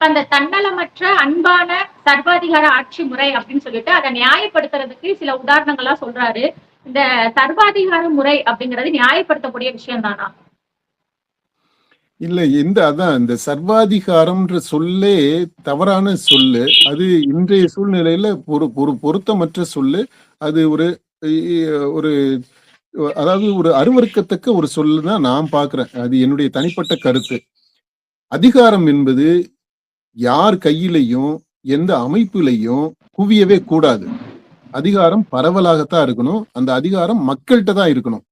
அந்த தன்னலமற்ற அன்பான சர்வாதிகார ஆட்சி முறை அப்படின்னு சொல்லிட்டு அதை நியாயப்படுத்துறதுக்கு சில உதாரணங்கள்லாம் சொல்றாரு. இந்த சர்வாதிகார முறை அப்படிங்கிறது நியாயப்படுத்தக்கூடிய விஷயம் தானா? இல்ல அதான் இந்த சர்வாதிகாரம்ன்ற சொல்லே தவறான சொல்லு. அது இன்றைய சூழ்நிலையில பொருத்தமற்ற சொல்லு. அது ஒரு ஒரு அதாவது ஒரு அருவருக்கத்தக்க ஒரு சொல்லுதான் நான் பார்க்கிறேன். அது என்னுடைய தனிப்பட்ட கருத்து. அதிகாரம் என்பது யார் கையிலையும் எந்த அமைப்பிலையும் குவியவே கூடாது. அதிகாரம் பரவலாகத்தான் இருக்கணும். அந்த அதிகாரம் மக்கள்கிட்ட தான் இருக்கணும்.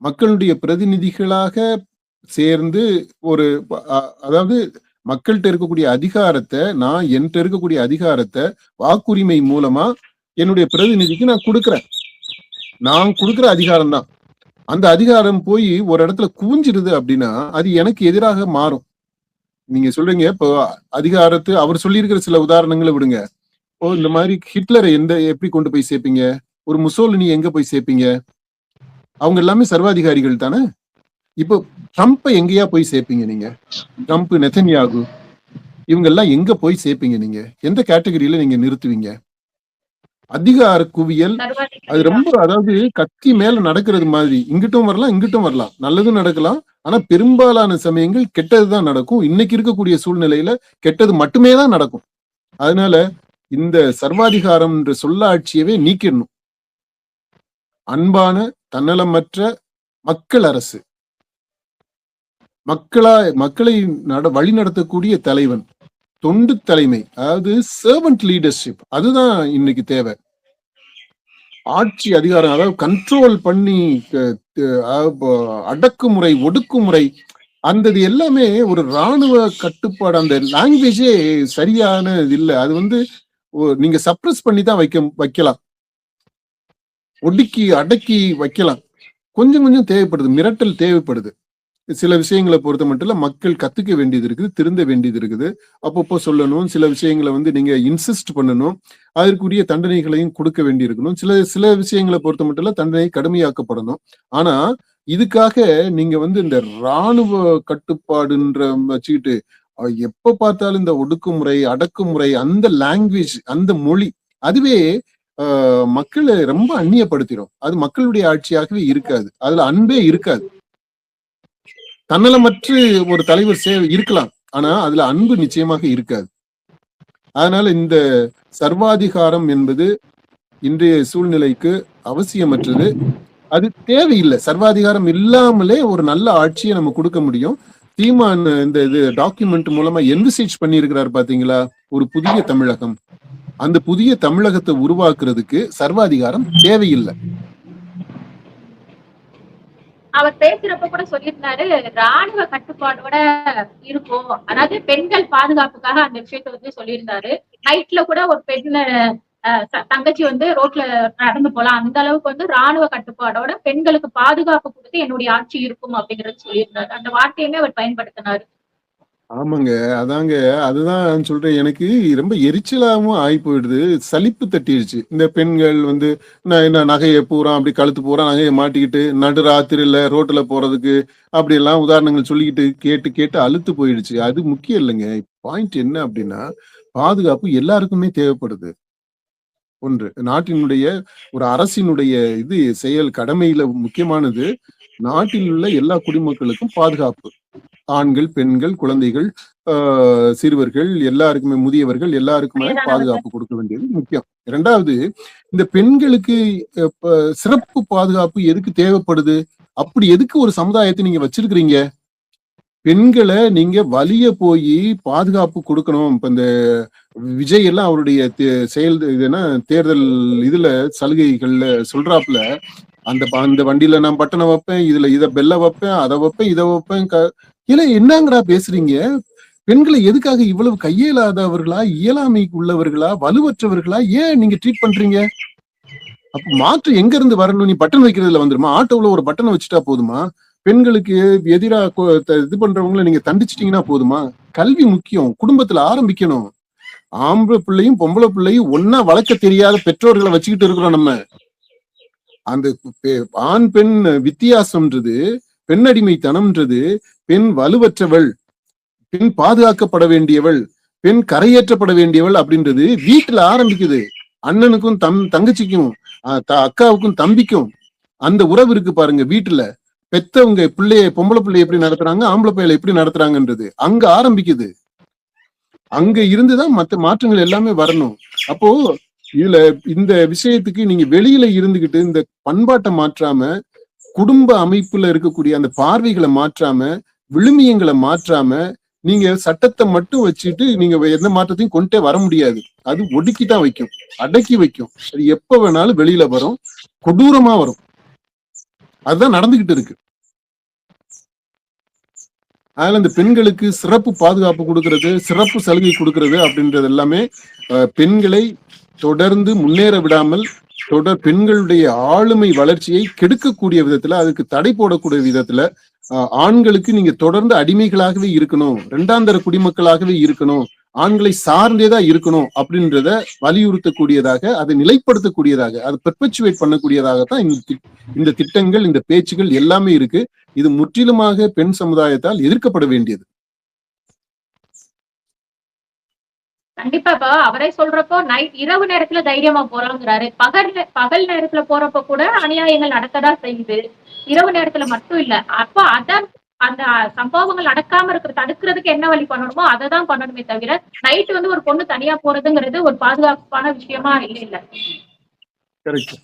மக்களுடைய பிரதிநிதிகளாக சேர்ந்து ஒரு அதாவது மக்கள்கிட்ட இருக்கக்கூடிய அதிகாரத்தை நான் என்கிட்ட இருக்கக்கூடிய அதிகாரத்தை வாக்குரிமை மூலமா என்னுடைய பிரதிநிதிக்கு நான் கொடுக்குறேன். நான் கொடுக்குற அதிகாரம் தான். அந்த அதிகாரம் போய் ஒரு இடத்துல குவிஞ்சிருது அப்படின்னா அது எனக்கு எதிராக மாறும். நீங்க சொல்றீங்க இப்போ அதிகாரத்தை அவர் சொல்லியிருக்கிற சில உதாரணங்களை விடுங்க. இப்போ இந்த மாதிரி ஹிட்லரை எப்படி கொண்டு போய் சேர்ப்பீங்க? ஒரு முசோலினி எங்க போய் சேர்ப்பீங்க? அவங்க எல்லாமே சர்வாதிகாரிகள் தானே. இப்போ ட்ரம்ப்பை எங்கேயா போய் சேர்ப்பீங்க நீங்க? ட்ரம்ப், நெதன்யாகு இவங்க எல்லாம் எங்க போய் சேர்ப்பீங்க நீங்க? எந்த கேட்டகரியில நீங்க நிறுத்துவீங்க? அதிகார குவியல் அது ரொம்ப, அதாவது கத்தி மேல நடக்கிறது மாதிரி இங்கிட்டும் வரலாம் இங்கிட்டும் வரலாம், நல்லதும் நடக்கலாம். ஆனா பெரும்பாலான சமயங்கள் கெட்டதுதான் நடக்கும். இன்னைக்கு இருக்கக்கூடிய சூழ்நிலையில கெட்டது மட்டுமே தான் நடக்கும். அதனால இந்த சர்வாதிகாரம் என்ற சொல்லாட்சியவே நீக்கிடணும். அன்பான தன்னலமற்ற மக்கள் அரசு, மக்களை வழி நடத்தக்கூடிய தலைவன், தொண்டு தலைமை, அதாவது சர்வன்ட் லீடர்ஷிப், அதுதான் இன்னைக்கு தேவை. ஆட்சி அதிகாரம், அதாவது கண்ட்ரோல் பண்ணி அடக்குமுறை, ஒடுக்குமுறை, அந்த எல்லாமே ஒரு ராணுவ கட்டுப்பாடு. அந்த லாங்குவேஜே சரியானது இல்லை. அது நீங்க சப்ரஸ் பண்ணி தான் வைக்கலாம், ஒடுக்கி அடக்கி வைக்கலாம். கொஞ்சம் கொஞ்சம் தேவைப்படுது, மிரட்டல் தேவைப்படுது. சில விஷயங்களை பொறுத்த மட்டும் இல்ல, மக்கள் கத்துக்க வேண்டியது இருக்குது, திருந்த வேண்டியது இருக்குது. அப்பப்போ சொல்லணும். சில விஷயங்களை நீங்க இன்சிஸ்ட் பண்ணணும். அதற்குரிய தண்டனைகளையும் கொடுக்க வேண்டி இருக்கணும். சில விஷயங்களை பொறுத்த மட்டும் இல்ல, தண்டனை கடுமையாக்கப்படணும். ஆனா இதுக்காக நீங்க இந்த இராணுவ கட்டுப்பாடுன்ற வச்சுக்கிட்டு எப்ப பார்த்தாலும் இந்த ஒடுக்குமுறை, அடக்குமுறை, அந்த லாங்குவேஜ், அந்த மொழி, அதுவே மக்களை ரொம்ப அந்நியப்படுத்திடும். அது மக்களுடைய ஆட்சியாகவே இருக்காது. அதுல அன்பே இருக்காது. தன்னலமற்று ஒரு தலைவர் இருக்கலாம், ஆனா அதுல அன்பு நிச்சயமாக இருக்காது. அதனால இந்த சர்வாதிகாரம் என்பது இன்றைய சூழ்நிலைக்கு அவசியமற்றது. அது தேவையில்லை. சர்வாதிகாரம் இல்லாமலே ஒரு நல்ல ஆட்சியை நம்ம கொடுக்க முடியும். சீமான் இந்த டாக்குமெண்ட் மூலமா என்விசேஜ் பண்ணி இருக்கிறார் பாத்தீங்களா, ஒரு புதிய தமிழகம். அந்த புதிய தமிழகத்தை உருவாக்குறதுக்கு சர்வாதிகாரம் தேவையில்லை. அவர் பேசுறப்ப கூட சொல்லியிருந்தாரு, ராணுவ கட்டுப்பாடோட இருக்கும், அதாவது பெண்கள் பாதுகாப்புக்காக அந்த விஷயத்த சொல்லியிருந்தாரு. நைட்ல கூட ஒரு பெண் தங்கச்சி ரோட்ல நடந்து போலாம், அந்த அளவுக்கு ராணுவ கட்டுப்பாடோட பெண்களுக்கு பாதுகாப்பு கொடுத்து என்னுடைய ஆட்சி இருக்கும் அப்படிங்கறது சொல்லியிருந்தாரு. அந்த வார்த்தையுமே அவர் பயன்படுத்தினாரு. ஆமாங்க, அதாங்க, அதுதான் சொல்றேன். எனக்கு ரொம்ப எரிச்சலாவும் ஆகி போயிடுது, சலிப்பு தட்டிடுச்சு. இந்த பெண்கள் என்ன நகையை பூரா அப்படி கழுத்து பூரா நகையை மாட்டிக்கிட்டு நடு ராத்திரில ரோட்ல போறதுக்கு அப்படி எல்லாம் உதாரணங்கள் சொல்லிக்கிட்டு கேட்டு கேட்டு அலுத்து போயிடுச்சு. அது முக்கியம் இல்லைங்க. பாயிண்ட் என்ன அப்படின்னா, பாதுகாப்பு எல்லாருக்குமே தேவைப்படுது. ஒன்று, நாட்டினுடைய ஒரு அரசினுடைய செயல் கடமையில முக்கியமானது நாட்டில் உள்ள எல்லா குடிமக்களுக்கும் பாதுகாப்பு. ஆண்கள், பெண்கள், குழந்தைகள், சிறுவர்கள், எல்லாருக்குமே, முதியவர்கள் எல்லாருக்குமே பாதுகாப்பு கொடுக்க வேண்டியது முக்கியம். இரண்டாவது, இந்த பெண்களுக்கு சிறப்பு பாதுகாப்பு எதுக்கு தேவைப்படுது? அப்படி எதுக்கு ஒரு சமுதாயத்தை நீங்க வச்சிருக்கிறீங்க? பெண்களை நீங்க வலிய போய் பாதுகாப்பு கொடுக்கணும். இப்ப இந்த விஜய் எல்லாம் அவருடைய செயல் தேர்தல் சலுகைகள்ல சொல்றாப்புல, அந்த வண்டியில நான் பட்டனை வைப்பேன், இத பெல்ல வைப்பேன், அதை வைப்பேன், இதை வைப்பேன். இல்ல, என்னங்கடா பேசுறீங்க? பெண்களை எதுக்காக இவ்வளவு கையிலாதவர்களா, இயலாமை உள்ளவர்களா, வலுவற்றவர்களா ஏன் நீங்க ட்ரீட் பண்றீங்க? அப்ப மாற்று எங்க இருந்து வரணும்? நீ பட்டன் வைக்கிறதுல வந்துருமா? ஆட்டோல ஒரு பட்டனை வச்சுட்டா போதுமா? பெண்களுக்கு எதிராக இது பண்றவங்களை நீங்க தண்டிச்சிட்டீங்கன்னா போதுமா? கல்வி முக்கியம், குடும்பத்துல ஆரம்பிக்கணும். ஆம்பளை பிள்ளையும் பொம்பளை பிள்ளையும் ஒன்னா வளர்க்க தெரியாத பெற்றோர்களை வச்சுக்கிட்டு இருக்கிறோம் நம்ம. அந்த ஆண் பெண் வித்தியாசம்ன்றது, பெண் அடிமைத்தனம்ன்றது, பெண் வலுவற்றவள், பெண் பாதுகாக்கப்பட வேண்டியவள், பெண் கரையேற்றப்பட வேண்டியவள் அப்படின்றது வீட்டுல ஆரம்பிக்குது. அண்ணனுக்கும் தங்கச்சிக்கும், அக்காவுக்கும் தம்பிக்கும் அந்த உறவு இருக்கு பாருங்க. வீட்டுல பெத்தவங்க பொம்பளை பிள்ளைய எப்படி நடத்துறாங்க, ஆம்பளை பிள்ளைய எப்படி நடத்துறாங்கன்றது அங்க ஆரம்பிக்குது. அங்க இருந்துதான் மத்த மாற்றங்கள் எல்லாமே வரணும். அப்போ இதுல இந்த விஷயத்துக்கு நீங்க வெளியில இருந்துகிட்டு இந்த பண்பாட்டை மாற்றாம, குடும்ப அமைப்புல இருக்கக்கூடிய அந்த பார்வைகளை மாற்றாம, விழுமியங்களை மாற்றாம, நீங்க சட்டத்தை மட்டும் வச்சுட்டு நீங்க எந்த மாற்றத்தையும் கொண்டே வர முடியாது. அது ஒடுக்கிதான் வைக்கும், அடக்கி வைக்கும். அது எப்ப வேணாலும் வெளியில வரும், கொடூரமா வரும். அதுதான் நடந்துகிட்டு இருக்கு. அதனால இந்த பெண்களுக்கு சிறப்பு பாதுகாப்பு கொடுக்கறது, சிறப்பு சலுகை கொடுக்கறது அப்படின்றது எல்லாமே பெண்களை தொடர்ந்து முன்னேற விடாமல் பெண்களுடைய ஆளுமை வளர்ச்சியை கெடுக்கக்கூடிய விதத்துல, அதுக்கு தடை போடக்கூடிய விதத்துல ஆண்களுக்கு நீங்க தொடர்ந்து அடிமைகளாகவே இருக்கணும், இரண்டாந்தர குடிமக்களாகவே இருக்கணும், ஆண்களை சார்ந்தேதான் இருக்கணும் அப்படின்றத வலியுறுத்தக்கூடியதாக, அதை நிலைப்படுத்தக்கூடியதாக, அதை பெர்பச்சுவேட் பண்ணக்கூடியதாகத்தான் இந்த திட்டங்கள், இந்த பேச்சுகள் எல்லாமே இருக்கு. இது முற்றிலுமாக பெண் சமுதாயத்தால் எதிர்க்கப்பட வேண்டியது. கண்டிப்பா. இப்ப அவரே சொல்றப்போ இரவு நேரத்துல தைரியமா போறாங்கிறாரு. பகல் நேரத்துல போறப்ப கூட அநியாயங்கள் நடக்கதான் செய்யுது. இரவு நேரத்துல மட்டும் இல்ல. அப்ப அந்த சம்பவங்கள் நடக்காம தடுக்கிறதுக்கு என்ன வழி பண்ணணுமோ அதை தான் பண்ணணுமே தவிர, நைட்டு வந்து ஒரு பொண்ணு தனியா போறதுங்கிறது ஒரு பாதுகாப்பான விஷயமா இல்ல. கரெக்ட்.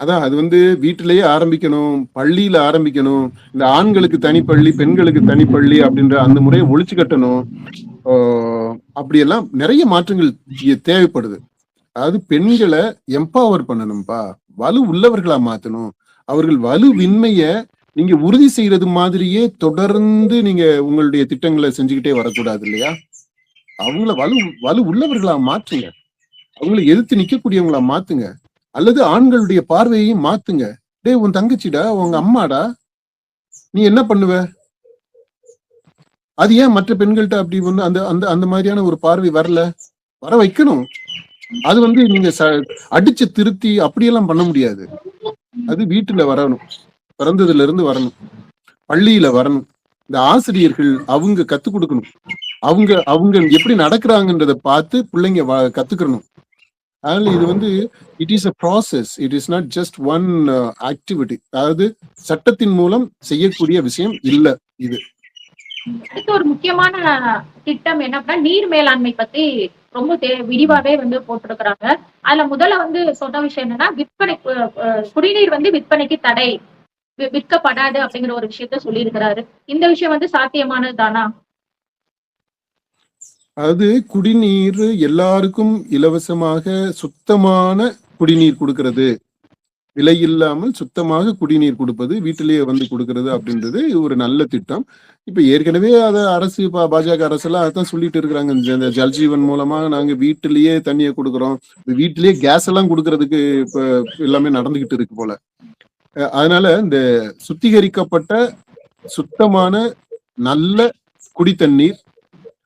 அதான் அது வந்து வீட்டிலேயே ஆரம்பிக்கணும், பள்ளியில ஆரம்பிக்கணும். இந்த ஆண்களுக்கு தனிப்பள்ளி, பெண்களுக்கு தனிப்பள்ளி அப்படின்ற அந்த முறையை ஒழிச்சு கட்டணும். அப்படியெல்லாம் நிறைய மாற்றங்கள் தேவைப்படுது. அதாவது பெண்களை எம்பவர் பண்ணணும்பா, வலு உள்ளவர்களா மாத்தணும். அவர்கள் வலுவின்மைய நீங்க உறுதி செய்யறது மாதிரியே தொடர்ந்து நீங்க உங்களுடைய திட்டங்களை செஞ்சுக்கிட்டே வரக்கூடாது இல்லையா? அவங்கள வலு உள்ளவர்களா மாற்றுங்க, அவங்களை எதிர்த்து நிக்கக்கூடியவங்களா மாத்துங்க. அல்லது ஆண்களுடைய பார்வையையும் மாத்துங்க. டேய், உன் தங்கச்சிடா, உங்க அம்மாடா, நீ என்ன பண்ணுவ? அது ஏன் மற்ற பெண்கள்கிட்ட அப்படி ஒண்ணு அந்த அந்த அந்த மாதிரியான ஒரு பார்வை வர வைக்கணும். அது வந்து நீங்க அடிச்சு திருத்தி அப்படியெல்லாம் பண்ண முடியாது. அது வீட்டுல வரணும், பிறந்ததுல இருந்து வரணும், பள்ளியில வரணும். இந்த ஆசிரியர்கள் அவங்க கத்து கொடுக்கணும். அவங்க எப்படி நடக்கிறாங்கன்றத பார்த்து பிள்ளைங்க கத்துக்கணும். அதனால இது வந்து it is a process, it is not just one activity. அதாவது சட்டத்தின் மூலம் செய்யக்கூடிய விஷயம் இல்ல இது. அடுத்து ஒரு முக்கியமான திட்டம் என்ன அப்படின்னா, நீர் மேலாண்மை பத்தி ரொம்ப விரிவாவே வந்து போட்டிருக்கிறாங்க. அதுல முதல்ல வந்து சொன்ன விஷயம் என்னன்னா, குடிநீர் வந்து விற்பனைக்கு தடை, விற்கப்படாது அப்படிங்கிற ஒரு விஷயத்த சொல்லியிருக்கிறாரு. இந்த விஷயம் வந்து சாத்தியமானது தானா? அதாவது குடிநீர் எல்லாருக்கும் இலவசமாக சுத்தமான குடிநீர் கொடுக்கறது, விலை இல்லாமல் சுத்தமாக குடிநீர் கொடுப்பது, வீட்டிலேயே வந்து கொடுக்கறது அப்படின்றது ஒரு நல்ல திட்டம். இப்ப ஏற்கனவே அதை அரசு, பாஜக அரசு எல்லாம் அதான் சொல்லிட்டு இருக்கிறாங்க. இந்த ஜல்ஜீவன் மூலமா நாங்க வீட்டிலேயே தண்ணியை கொடுக்குறோம், வீட்டிலேயே கேஸ் எல்லாம் கொடுக்கறதுக்கு இப்ப எல்லாமே நடந்துகிட்டு இருக்கு போல. அதனால இந்த சுத்திகரிக்கப்பட்ட சுத்தமான நல்ல குடி தண்ணீர்,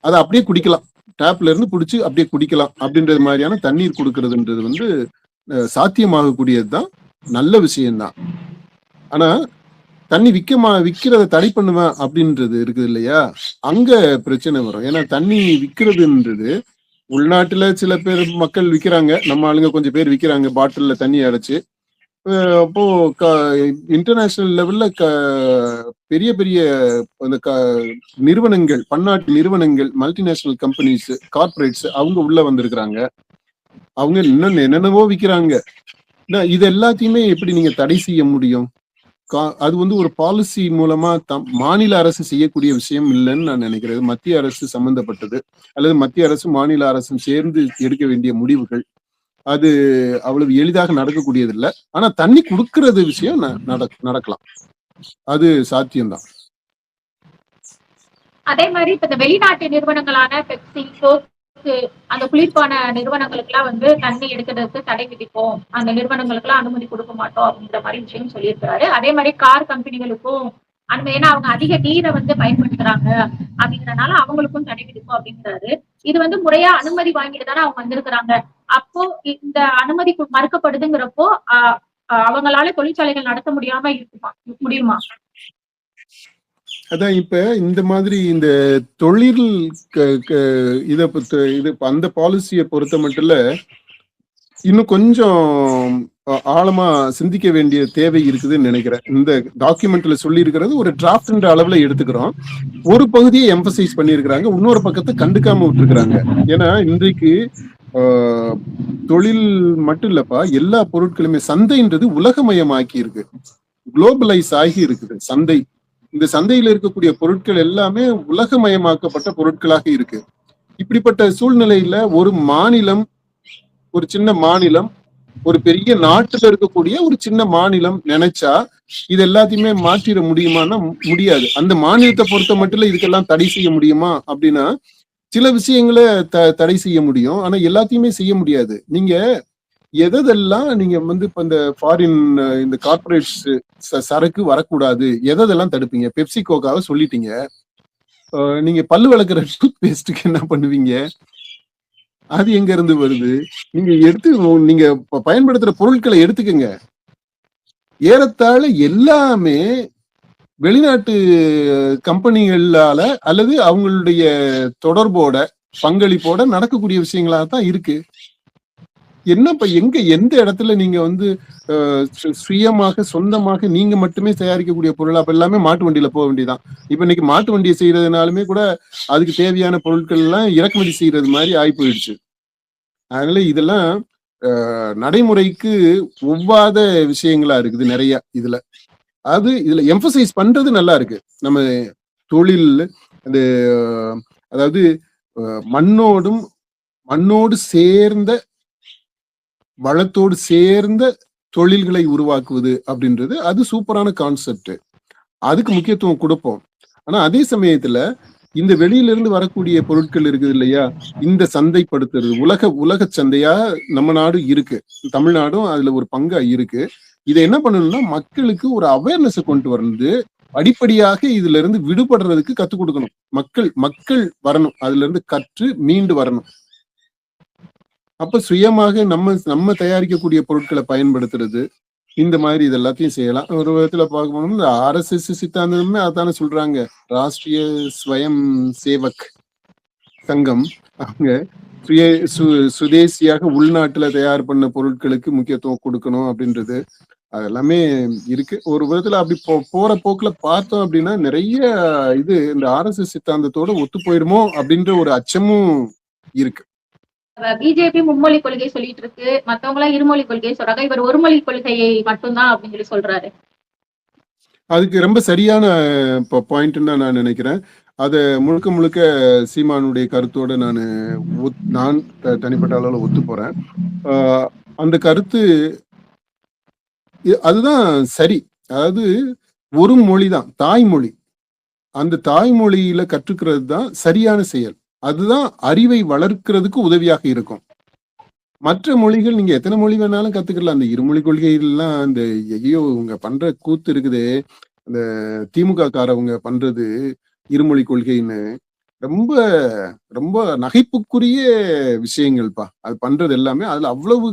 அதை அப்படியே குடிக்கலாம், டேப்ல இருந்து குடிச்சு அப்படியே குடிக்கலாம் அப்படின்றது மாதிரியான தண்ணீர் கொடுக்கறதுன்றது வந்து சாத்தியமாகக்கூடியதுதான், நல்ல விஷயம்தான். ஆனா தண்ணி விக்கிறத தடை பண்ணுவேன் அப்படின்றது இருக்குது இல்லையா, அங்க பிரச்சனை வரும். ஏன்னா தண்ணி விக்கிறதுன்றது உள்நாட்டுல சில பேர் மக்கள் விக்கிறாங்க, நம்ம ஆளுங்க கொஞ்சம் பேர் விக்கிறாங்க பாட்டில்ல தண்ணி அடைச்சு. அப்போ இன்டர்நேஷனல் லெவல்ல பெரிய பெரிய அந்த நிறுவனங்கள், பன்னாட்டு நிறுவனங்கள், மல்டிநேஷனல் கம்பெனிஸ், கார்பரேட்ஸ் அவங்க உள்ள வந்திருக்கிறாங்க. அவங்க இன்னும் என்னென்னவோ விக்கிறாங்க. இது எல்லாத்தையுமே எப்படி நீங்க தடை செய்ய முடியும்? அது வந்து ஒரு பாலிசி மூலமா மாநில அரசு செய்யக்கூடிய விஷயம் இல்லைன்னு நான் நினைக்கிறேன். மத்திய அரசு சம்பந்தப்பட்டது, அல்லது மத்திய அரசு மாநில அரசும் சேர்ந்து எடுக்க வேண்டிய முடிவுகள். அது அவ்வளவு எளிதாக நடக்கக்கூடியது இல்லை. ஆனா தண்ணி கொடுக்கறது விஷயம் நடக்கலாம், அது சாத்தியம்தான். அதே மாதிரி இப்ப இந்த வெளிநாட்டு நிறுவனங்களான பெப்சி, கோக்கு, அந்த குளிர்பான நிறுவனங்களுக்கு எல்லாம் வந்து தண்ணி எடுக்கிறதுக்கு தடை விதிப்போம், அந்த நிறுவனங்களுக்கு எல்லாம் அனுமதி கொடுக்க மாட்டோம் அப்படின்ற மாதிரி விஷயம் சொல்லியிருக்காரு. அதே மாதிரி கார் கம்பெனிகளுக்கும் அனுமதி, ஏன்னா அவங்க அதிக நீரை வந்து பயன்படுத்துறாங்க அப்படிங்கறதுனால அவங்களுக்கும் தடை விதிப்போம் அப்படிங்கிறாரு. இது வந்து முறையா அனுமதி வாங்கிட்டு தானே அவங்க வந்திருக்கிறாங்க. அப்போ இந்த அனுமதி மறுக்கப்படுதுங்கிறப்போ அவங்களால தொழிற்சாலைகள் நடத்த முடியுமா? அதான் இப்ப இந்த மாதிரி இந்த தொழில் இது அந்த பாலிசியை பொறுத்த மட்டும் இன்னும் கொஞ்சம் ஆழமா சிந்திக்க வேண்டிய தேவை இருக்குதுன்னு நினைக்கிறேன். இந்த டாக்குமெண்ட்ல சொல்லி இருக்கிறது ஒரு டிராஃப்ட் அளவுல எடுத்துக்கிறோம். ஒரு பகுதியை எம்பசைஸ் பண்ணியிருக்கிறாங்க, இன்னொரு பக்கத்தை கண்டுக்காம விட்டுருக்காங்க. ஏன்னா இன்றைக்கு தொழில் மட்டும் இல்லப்பா, எல்லா பொருட்களுமே சந்தைன்றது உலகமயமாக்கி இருக்கு, குளோபலைஸ் ஆகி இருக்குது சந்தை. இந்த சந்தையில இருக்கக்கூடிய பொருட்கள் எல்லாமே உலகமயமாக்கப்பட்ட பொருட்களாக இருக்கு. இப்படிப்பட்ட சூழ்நிலையில ஒரு மாநிலம், ஒரு சின்ன மாநிலம், ஒரு பெரிய நாட்டுல இருக்கக்கூடிய ஒரு சின்ன மாநிலம் நினைச்சா இது எல்லாத்தையுமே மாற்றிட முடியுமான்னா முடியாது. அந்த மாநிலத்தை பொறுத்த மட்டும் இதுக்கெல்லாம் தடை செய்ய முடியுமா அப்படின்னா சில விஷயங்களை தடை செய்ய முடியும், ஆனா எல்லாத்தையுமே செய்ய முடியாது. நீங்க எதெல்லாம் நீங்க இப்ப இந்த ஃபாரின் இந்த கார்பரேட்ஸ் சரக்கு வரக்கூடாது, எதெல்லாம் தடுப்பீங்க? பெப்சிகோக்காக சொல்லிட்டீங்க. நீங்க பல்லு விளக்குற டூத் பேஸ்டுக்கு என்ன பண்ணுவீங்க? அது எங்க இருந்து வருது? நீங்க நீங்க பயன்படுத்துற பொருட்களை எடுத்துக்கங்க. ஏறத்தாழ எல்லாமே வெளிநாட்டு கம்பெனிகளால அல்லது அவங்களுடைய தொடர்போட பங்களிப்போட நடக்கக்கூடிய விஷயங்களா தான் இருக்கு. என்னப்ப எந்த இடத்துல நீங்க சுயமாக சொந்தமாக நீங்க மட்டுமே தயாரிக்கக்கூடிய பொருள்? அப்ப எல்லாமே மாட்டு வண்டியில போக வேண்டியதான். இப்ப இன்னைக்கு மாட்டு வண்டியை செய்யறதுனாலுமே கூட அதுக்கு தேவையான பொருட்கள் எல்லாம் இறக்குமதி செய்யறது மாதிரி ஆகி போயிடுச்சு. அதனால இதெல்லாம் நடைமுறைக்கு ஒவ்வாத விஷயங்களா இருக்குது நிறைய. இதுல எம்பசைஸ் பண்றது நல்லா இருக்கு. நம்ம தொழில் அதாவது மண்ணோடு சேர்ந்த வளத்தோடு சேர்ந்த தொழில்களை உருவாக்குவது அப்படின்றது அது சூப்பரான கான்செப்ட். அதுக்கு முக்கியத்துவம் கொடுப்போம். ஆனா அதே சமயத்துல இந்த வெளியில இருந்து வரக்கூடிய பொருட்கள் இருக்குது இல்லையா, இந்த சந்தைப்படுத்துறது உலக சந்தையா நம்ம நாடு இருக்கு, தமிழ்நாடும் அதுல ஒரு பங்கா இருக்கு. இதை என்ன பண்ணணும்னா மக்களுக்கு ஒரு அவேர்னஸ் கொண்டு வந்து அடிப்படையாக இதுல இருந்து விடுபடுறதுக்கு கத்துக் கொடுக்கணும். மக்கள் வரணும், அதுல இருந்து கற்று மீண்டு வரணும். அப்ப சுயமாக நம்ம தயாரிக்கக்கூடிய பொருட்களை பயன்படுத்துறது, இந்த மாதிரி இது எல்லாத்தையும் செய்யலாம். ஒரு விதத்துல பார்க்கணும், இந்த RSS சித்தாந்தமே அதான சொல்றாங்க. ராஷ்டிரிய ஸ்வயம் சேவக் சங்கம் அவங்க சுதேசியாக உள்நாட்டுல தயார் பண்ண பொருட்களுக்கு முக்கியத்துவம் கொடுக்கணும் அப்படின்றது அதெல்லாமே இருக்கு. ஒரு விதத்துல அப்படி போற போக்குல பார்த்தோம் அப்படின்னா நிறைய இந்த RSS சித்தாந்தத்தோட ஒத்து போயிடுமோ அப்படின்ற ஒரு அச்சமும் இருக்கு. பிஜேபி மும்மொழி கொள்கை சொல்லிட்டு இருக்கு, மத்தவங்க எல்லாம் இருமொழி கொள்கையை சொல்றாங்க, இவர் ஒருமொழி கொள்கையை மட்டும்தான் அப்படின்னு சொல்லி சொல்றாரு. அதுக்கு ரொம்ப சரியான பாயிண்ட்னு நான் நினைக்கிறேன். அத முழுக்க சீமானுடைய கருத்தோட நான் தனிப்பட்ட அளவுல ஒத்து போறேன். அந்த கருத்து அதுதான் சரி. அதாவது ஒரு மொழிதான் தாய்மொழி, அந்த தாய்மொழியில கற்றுக்கிறது தான் சரியான செயல். அதுதான் அறிவை வளர்க்கிறதுக்கு உதவியாக இருக்கும். மற்ற மொழிகள் நீங்க எத்தனை மொழி வேணாலும் கத்துக்கலாம். அந்த இருமொழி கொள்கையெல்லாம் அந்த இவங்க பண்ற கூத்து இருக்குது, அந்த திமுக காரவங்க பண்றது இருமொழி கொள்கைன்னு ரொம்ப ரொம்ப நகைப்புக்குரிய விஷயங்கள்ப்பா. அது பண்றது எல்லாமே அதுல அவ்வளவு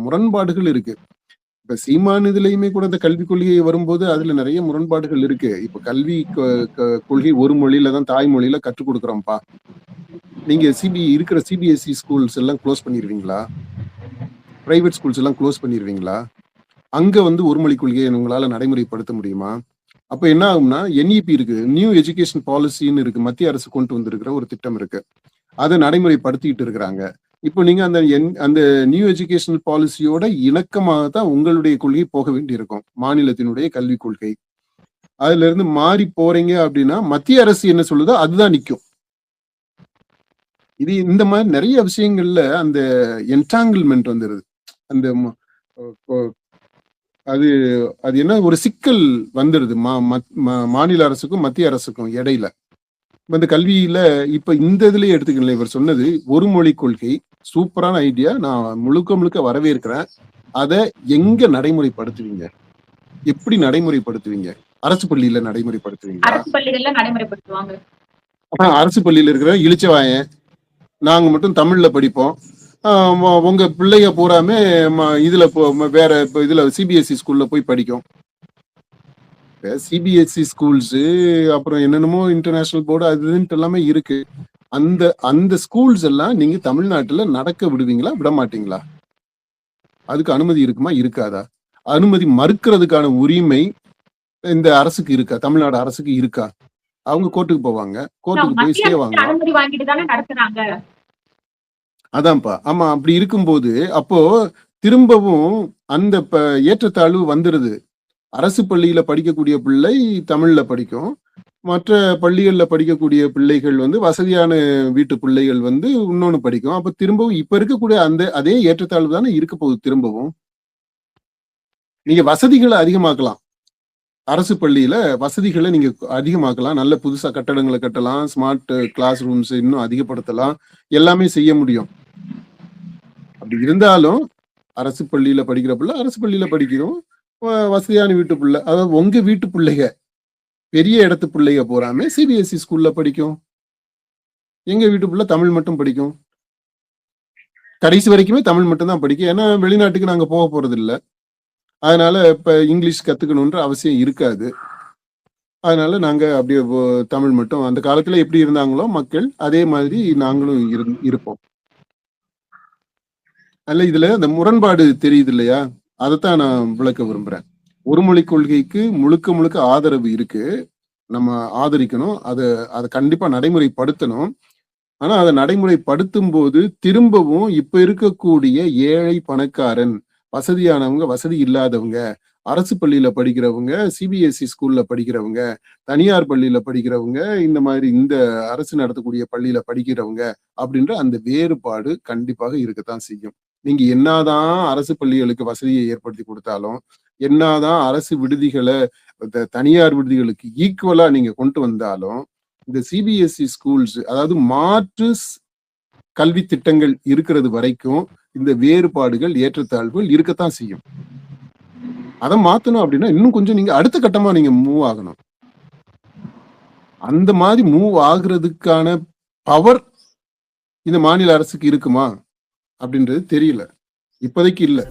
முரண்பாடுகள் இருக்கு. இப்ப சீமான் இதுலயுமே கூட இந்த கல்விக் கொள்கை வரும்போது அதுல நிறைய முரண்பாடுகள் இருக்கு. இப்ப கல்வி கொள்கை ஒரு மொழியில தான், தாய்மொழியில கற்றுக் கொடுக்குறோம்ப்பா. நீங்க இருக்கிற CBSE ஸ்கூல்ஸ் எல்லாம் க்ளோஸ் பண்ணிடுவீங்களா? பிரைவேட் ஸ்கூல்ஸ் எல்லாம் க்ளோஸ் பண்ணிடுவீங்களா? அங்க ஒரு மொழி கொள்கையை உங்களால நடைமுறைப்படுத்த முடியுமா? அப்ப என்ன ஆகும்னா, NEP இருக்கு, நியூ எஜுகேஷன் பாலிசின்னு இருக்கு, மத்திய அரசு கொண்டு வந்திருக்கிற ஒரு திட்டம் இருக்கு, அதை நடைமுறைப்படுத்திட்டு இருக்கிறாங்க. இப்போ நீங்க அந்த நியூ எஜுகேஷனல் பாலிசியோட இணக்கமாக தான் உங்களுடைய கொள்கை போக வேண்டி இருக்கும். மாநிலத்தினுடைய கல்விக் கொள்கை அதுல இருந்து மாறி போறீங்க அப்படின்னா மத்திய அரசு என்ன சொல்லுதோ அதுதான் நிற்கும். இந்த மாதிரி நிறைய விஷயங்கள்ல அந்த என்டாங்கிள்மெண்ட் வந்துருது. அந்த அது என்ன ஒரு சிக்கல் வந்துருது மாநில அரசுக்கும் மத்திய அரசுக்கும் இடையில. இந்த கல்வியில இப்ப இந்த இதுலயே எடுத்துக்கல, இவர் சொன்னது ஒரு மொழி கொள்கை சூப்பரான ஐடியா, நான் முழுக்க வரவேற்கிறேன். அதை எங்க நடைமுறைப்படுத்துவீங்க? எப்படி நடைமுறைப்படுத்துவீங்க? அரசு பள்ளியில நடைமுறைப்படுத்துவீங்க? அரசு பள்ளிகள்ல நடைமுறைப்படுத்துவாங்க. அரசு பள்ளியில இருக்கிற இளிச்சவாயன் நாங்க மட்டும் தமிழ்ல படிப்போம், உங்க பிள்ளைங்க பூராமே இதுல வேற இதுல CBSE ஸ்கூல்ல போய் படிக்கும். சிபிஎஸ்இ ஸ்கூல்ஸ், அப்புறம் என்னென்னமோ இன்டர்நேஷனல் போர்டு அது இதுன்ட்டு எல்லாமே இருக்கு. அந்த அந்த ஸ்கூல்ஸ் எல்லாம் நீங்க தமிழ்நாட்டுல நடக்க விடுவீங்களா, விட மாட்டீங்களா? அதுக்கு அனுமதி இருக்குமா, இருக்காதா? அனுமதி மறுக்கிறதுக்கான உரிமை இந்த அரசுக்கு இருக்கா, தமிழ்நாடு அரசுக்கு இருக்கா? அவங்க கோர்ட்டுக்கு போவாங்க, கோர்ட்டுக்கு போய் மத்திய ஸ்டே அரசு வாங்கலாம். அனுமதி வாங்கிட்டு தானே நடத்துறாங்க. அதான்ப்பா. ஆமா, அப்படி இருக்கும்போது அப்போ திரும்பவும் அந்த ஏற்றத்தாழ்வு வந்துருது. அரசு பள்ளியில படிக்கக்கூடிய பிள்ளை தமிழ்ல படிக்கும். மற்ற பள்ளிகள்ல படிக்கக்கூடிய பிள்ளைகள் வந்து வசதியான வீட்டு பிள்ளைகள் வந்து இன்னொன்னு படிக்கும். அப்ப திரும்பவும் இப்ப இருக்கக்கூடிய அதே ஏற்றத்தாழ்வு தானே இருக்க போகுது திரும்பவும். நீங்க வசதிகளை அதிகமாக்கலாம். அரசு பள்ளியில வசதிகளை நீங்க அதிகமாக்கலாம். நல்ல புதுசா கட்டடங்களை கட்டலாம். ஸ்மார்ட் கிளாஸ் ரூம்ஸ் இன்னும் அதிகப்படுத்தலாம். எல்லாமே செய்ய முடியும். அப்படி இருந்தாலும் அரசு பள்ளியில படிக்கிற பிள்ளை அரசு பள்ளியில படிக்கிறோம். வசதியான வீட்டு பிள்ளை, அதாவது உங்க வீட்டு பிள்ளைக, பெரிய இடத்து பிள்ளைக போறாம சிபிஎஸ்இ ஸ்கூல்ல படிக்கும். எங்க வீட்டு பிள்ளை தமிழ் மட்டும் படிக்கும். கடைசி வரைக்குமே தமிழ் மட்டும் தான் படிக்கும். ஏன்னா வெளிநாட்டுக்கு நாங்க போக போறது இல்லை. அதனால இப்ப இங்கிலீஷ் கத்துக்கணும்ன்ற அவசியம் இருக்காது. அதனால நாங்க அப்படியே தமிழ் மட்டும், அந்த காலத்துல எப்படி இருந்தாங்களோ மக்கள் அதே மாதிரி நாங்களும் இருப்போம். அல்ல, இதுல அந்த முரண்பாடு தெரியுது இல்லையா, அதைத்தான் நான் விளக்க விரும்புறேன். ஒரு மொழி கொள்கைக்கு முழுக்க முழுக்க ஆதரவு இருக்கு. நம்ம ஆதரிக்கணும், அதை கண்டிப்பா நடைமுறைப்படுத்தணும். ஆனா அதை நடைமுறைப்படுத்தும் போது திரும்பவும் இப்ப இருக்கக்கூடிய ஏழை பணக்காரன், வசதியானவங்க வசதி இல்லாதவங்க, அரசு பள்ளியில படிக்கிறவங்க, சிபிஎஸ்இ ஸ்கூல்ல படிக்கிறவங்க, தனியார் பள்ளியில படிக்கிறவங்க, இந்த மாதிரி இந்த அரசு நடத்தக்கூடிய பள்ளியில படிக்கிறவங்க அப்படின்ற அந்த வேறுபாடு கண்டிப்பாக இருக்கத்தான் செய்யும். நீங்க என்னதான் அரசு பள்ளிகளுக்கு வசதியை ஏற்படுத்தி கொடுத்தாலும், என்னதான் அரசு விடுதிகளை தனியார் விடுதிகளுக்கு ஈக்குவலா நீங்க கொண்டு வந்தாலும், இந்த சிபிஎஸ்இ ஸ்கூல்ஸ், அதாவது மாற்று கல்வி திட்டங்கள் இருக்கிறது வரைக்கும் இந்த வேறுபாடுகள் ஏற்றத்தாழ்வுகள் இருக்கத்தான் செய்யும். அதை மாத்தணும் அப்படின்னா இன்னும் கொஞ்சம் நீங்க அடுத்த கட்டமா நீங்க மூவ் ஆகணும். அந்த மாதிரி மூவ் ஆகுறதுக்கான பவர் இந்த மாநில அரசுக்கு இருக்குமா அப்படின்றது தெரியல, இப்போதைக்கு இல்ல.